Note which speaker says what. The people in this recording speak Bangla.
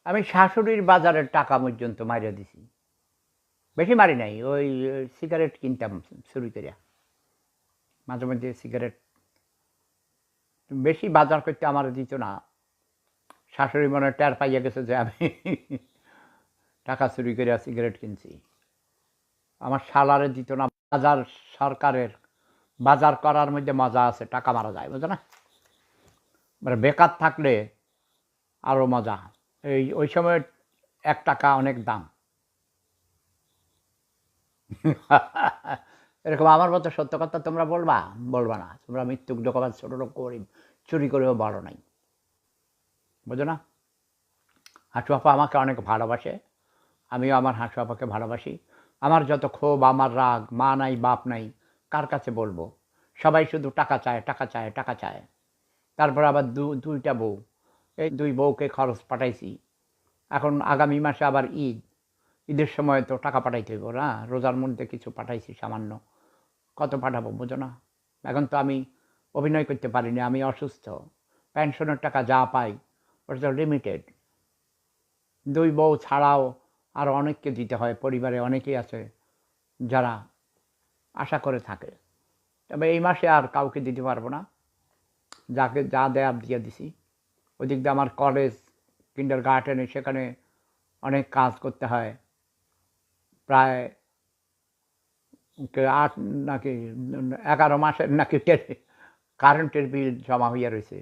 Speaker 1: আমি শাশুড়ির বাজারের টাকা পর্যন্ত মারিয়া দিছি। বেশি মারি নাই, ওই সিগারেট কিনতাম চুরি করিয়া, মাঝে মাঝে সিগারেট। বেশি বাজার করতে আমার দিত না। শাশুড়ি মনে হয় টের পাইয়া গেছে যে আমি টাকা চুরি করিয়া সিগারেট কিনছি। আমার শালারে দিত না বাজার। সরকারের বাজার করার মধ্যে মজা আছে, টাকা মারা যায়, বুঝো না? মানে বেকার থাকলে আরও মজা। ওই সময় 1 টাকা অনেক দাম। এরকম আমার মতো সত্য কথা তোমরা বলবা? বলবা না। তোমরা মৃত্যুক ডোকাবাজ, ছোট লোক, গরিব, চুরি করেও বড় নাই, বুঝো না? হাঁটু আপা আমাকে অনেক ভালোবাসে, আমিও আমার হাঁটু আপাকে ভালোবাসি। আমার যত ক্ষোভ, আমার রাগ, মা নাই বাপ নাই, কার কাছে বলবো? সবাই শুধু টাকা চায়, টাকা চায়, টাকা চায়। তারপর আবার 2টা বউ, এই 2 বউকে খরচ পাঠাইছি। এখন আগামী মাসে আবার ঈদ। ঈদের সময় তো টাকা পাঠাইতে হইব না? রোজার মধ্যে কিছু পাঠাইছি সামান্য, কত পাঠাবো বুঝো না? এখন তো আমি অভিনয় করতে পারিনি, আমি অসুস্থ। পেনশনের টাকা যা পাই ওটা তো লিমিটেড। 2 বউ ছাড়াও আরও অনেককে দিতে হয়, পরিবারে অনেকেই আছে যারা আশা করে থাকে। তবে এই মাসে আর কাউকে দিতে পারবো না, যাকে যা দেয়ার দিয়ে দিছি। ওদিক দিয়ে আমার কলেজ, কিন্ডার গার্ডেনে, সেখানে অনেক কাজ করতে হয়। প্রায় 8 নাকি 11 মাসের নাকি কারেন্টের বিল জমা হইয়া রয়েছে।